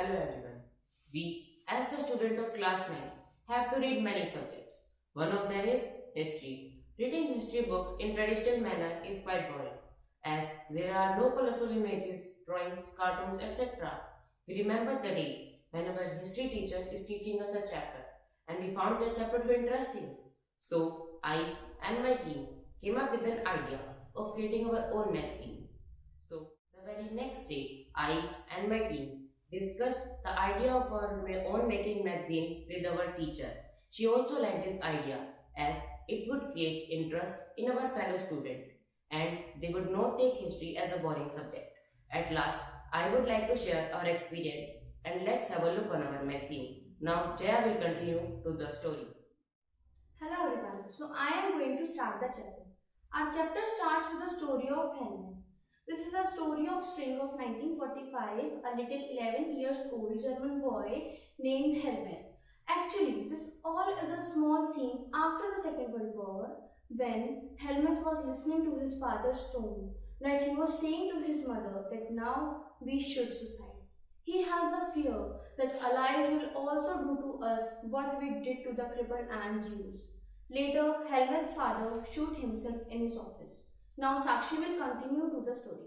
Hello everyone. We, as the student of class 9, have to read many subjects. One of them is history. Reading history books in traditional manner is quite boring, as there are no colorful images, drawings, cartoons, etc. We remember the day when our history teacher is teaching us a chapter, and we found that chapter too interesting. So, I and my team came up with an idea of creating our own magazine. So, the very next day, I and my team discussed the idea of our own making magazine with our teacher. She also liked this idea as it would create interest in our fellow student and they would not take history as a boring subject. At last, I would like to share our experience and let's have a look on our magazine. Now Jaya will continue to the story. Hello everyone. So I am going to start the chapter. Our chapter starts with the story of Helmut. This is a story of spring of 1945. A little 11 years old German boy named Helmut. Actually, this all is a small scene after the Second World War when Helmut was listening to his father's tone that he was saying to his mother that now we should suicide. He has a fear that Allies will also do to us what we did to the crippled and Jews. Later, Helmut's father shot himself in his office. Now Sakshi will continue to the story.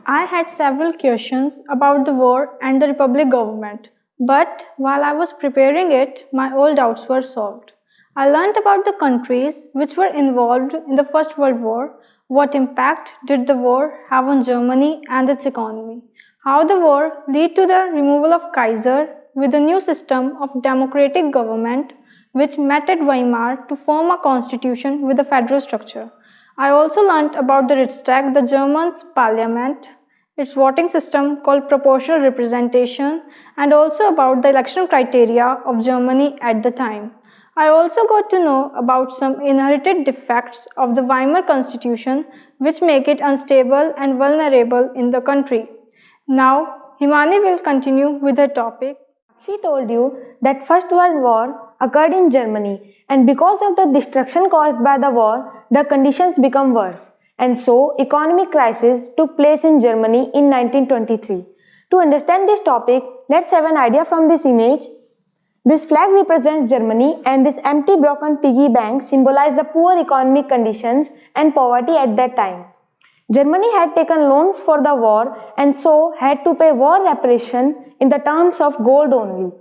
I had several questions about the war and the Republic government, but while I was preparing it, my old doubts were solved. I learned about the countries which were involved in the First World War, what impact did the war have on Germany and its economy, how the war led to the removal of Kaiser with a new system of democratic government which met at Weimar to form a constitution with a federal structure. I also learned about the Riksdag, the German's parliament, its voting system called proportional representation, and also about the election criteria of Germany at the time. I also got to know about some inherited defects of the Weimar Constitution which make it unstable and vulnerable in the country. Now, Himani will continue with her topic. She told you that First World War occurred in Germany, and because of the destruction caused by the war, the conditions become worse, and so economic crisis took place in Germany in 1923. To understand this topic, let's have an idea from this image. This flag represents Germany, and this empty broken piggy bank symbolizes the poor economic conditions and poverty at that time. Germany had taken loans for the war and so had to pay war reparation in the terms of gold only.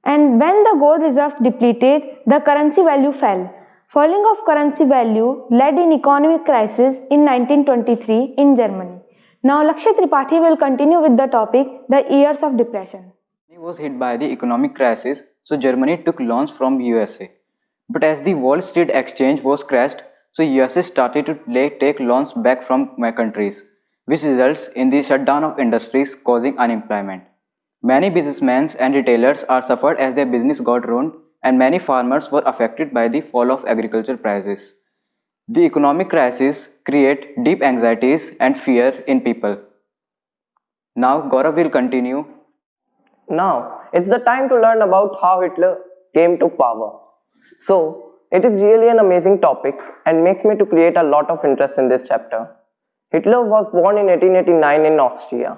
And when the gold reserves depleted, the currency value fell. Falling of currency value led in economic crisis in 1923 in Germany. Now Lakshya Tripathi will continue with the topic, the years of depression. Germany was hit by the economic crisis, so Germany took loans from USA. But as the Wall Street exchange was crashed, so USA started to take loans back from my countries, which results in the shutdown of industries causing unemployment. Many businessmen and retailers are suffered as their business got ruined and many farmers were affected by the fall of agriculture prices. The economic crisis create deep anxieties and fear in people. Now Gaurav will continue. Now, it's the time to learn about how Hitler came to power. So, it is really an amazing topic and makes me to create a lot of interest in this chapter. Hitler was born in 1889 in Austria.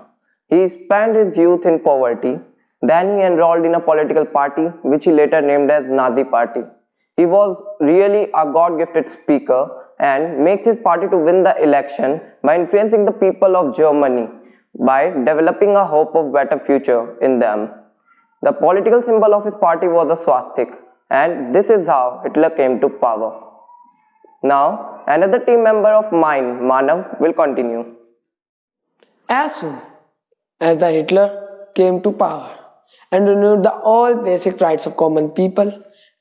He spent his youth in poverty. Then he enrolled in a political party which he later named as Nazi Party. He was really a God-gifted speaker and makes his party to win the election by influencing the people of Germany by developing a hope of better future in them. The political symbol of his party was a swastika, and this is how Hitler came to power. Now, another team member of mine, Manav, will continue. As soon as the Hitler came to power and renewed the all basic rights of common people,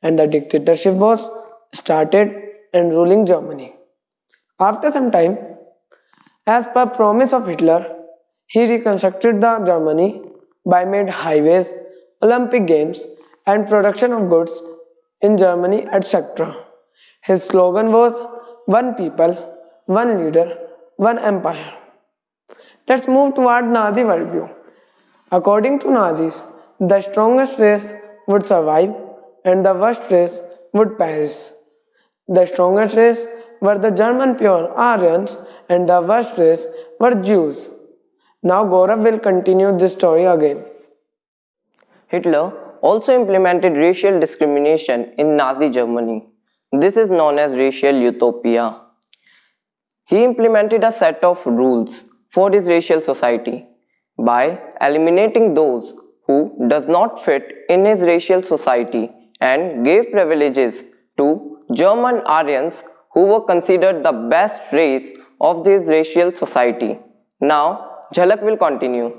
and the dictatorship was started in ruling Germany. After some time, as per promise of Hitler, he reconstructed the Germany by made highways, Olympic Games, and production of goods in Germany, etc. His slogan was one people, one leader, one empire. Let's move toward Nazi worldview. According to Nazis, the strongest race would survive and the worst race would perish. The strongest race were the German pure Aryans and the worst race were Jews. Now Gaurav will continue this story again. Hitler also implemented racial discrimination in Nazi Germany. This is known as racial utopia. He implemented a set of rules for his racial society by eliminating those who does not fit in his racial society and gave privileges to German Aryans who were considered the best race of this racial society. Now, Jhalak will continue.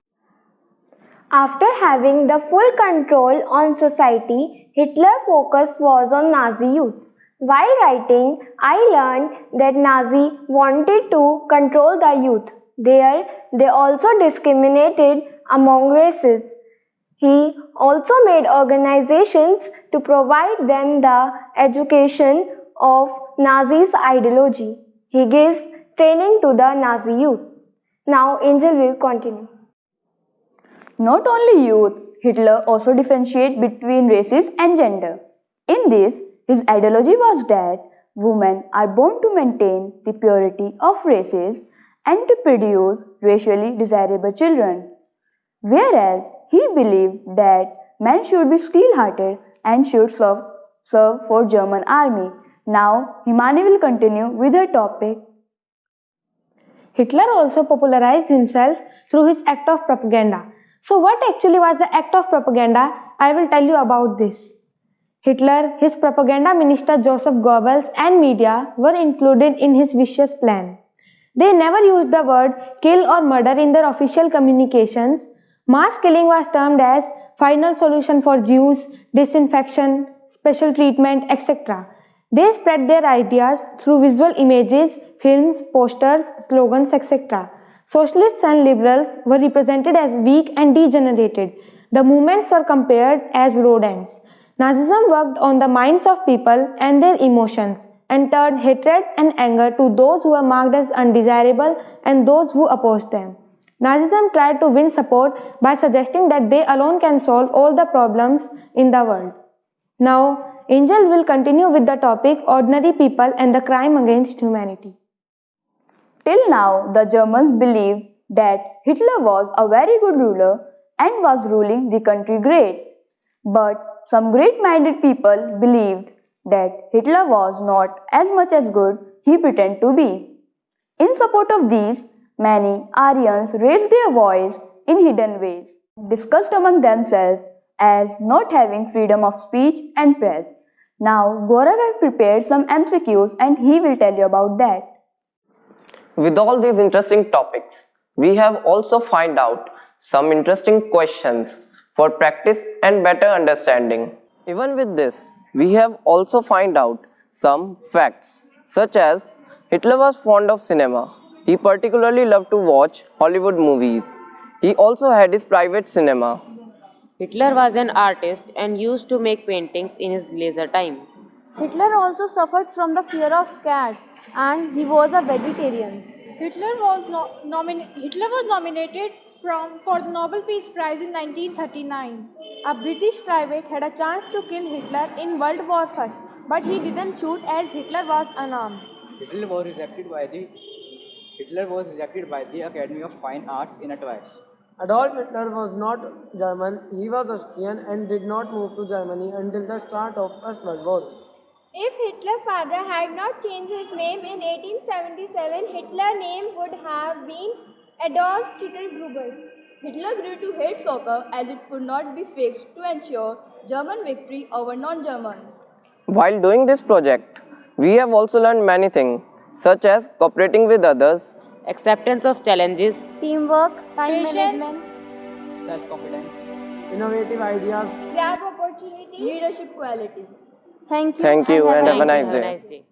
After having the full control on society, Hitler's focus was on Nazi youth. While writing, I learned that Nazi wanted to control the youth. There, they also discriminated among races. He also made organizations to provide them the education of Nazi's ideology. He gives training to the Nazi youth. Now, Angel will continue. Not only youth, Hitler also differentiated between races and gender. In this, his ideology was that women are born to maintain the purity of races and to produce racially desirable children, whereas he believed that men should be steel-hearted and should serve for German army. Now, Himani will continue with her topic. Hitler also popularized himself through his act of propaganda. So what actually was the act of propaganda? I will tell you about this. Hitler, his propaganda minister Joseph Goebbels and media were included in his vicious plan. They never used the word kill or murder in their official communications. Mass killing was termed as final solution for Jews, disinfection, special treatment, etc. They spread their ideas through visual images, films, posters, slogans, etc. Socialists and liberals were represented as weak and degenerated. The movements were compared as rodents. Nazism worked on the minds of people and their emotions and turned hatred and anger to those who were marked as undesirable and those who opposed them. Nazism tried to win support by suggesting that they alone can solve all the problems in the world. Now, Angel will continue with the topic Ordinary People and the Crime Against Humanity. Till now, the Germans believed that Hitler was a very good ruler and was ruling the country great. But some great-minded people believed that Hitler was not as much as good he pretended to be. In support of these, many Aryans raised their voice in hidden ways, discussed among themselves as not having freedom of speech and press. Now, Gaurav has prepared some MCQs and he will tell you about that. With all these interesting topics, we have also find out some interesting questions for practice and better understanding. Even with this, we have also find out some facts such as Hitler was fond of cinema. He particularly loved to watch Hollywood movies. He also had his private cinema. Hitler was an artist and used to make paintings in his leisure time. Hitler also suffered from the fear of cats and he was a vegetarian. Hitler was nominated for the Nobel Peace Prize in 1939. A British private had a chance to kill Hitler in World War I, but he didn't shoot as Hitler was unarmed. Hitler was rejected by the Academy of Fine Arts in twice. Adolf Hitler was not German, he was Austrian and did not move to Germany until the start of First World War. If Hitler's father had not changed his name in 1877, Hitler's name would have been Adolf Schicklgruber. Hitler grew to hate soccer as it could not be fixed to ensure German victory over non-Germans. While doing this project, we have also learned many things such as cooperating with others, Acceptance of challenges, Teamwork, time Patience. management, Self-confidence. Innovative ideas. Grab opportunity, Leadership quality. Thank you. Thank you and have a Have nice a day. nice day.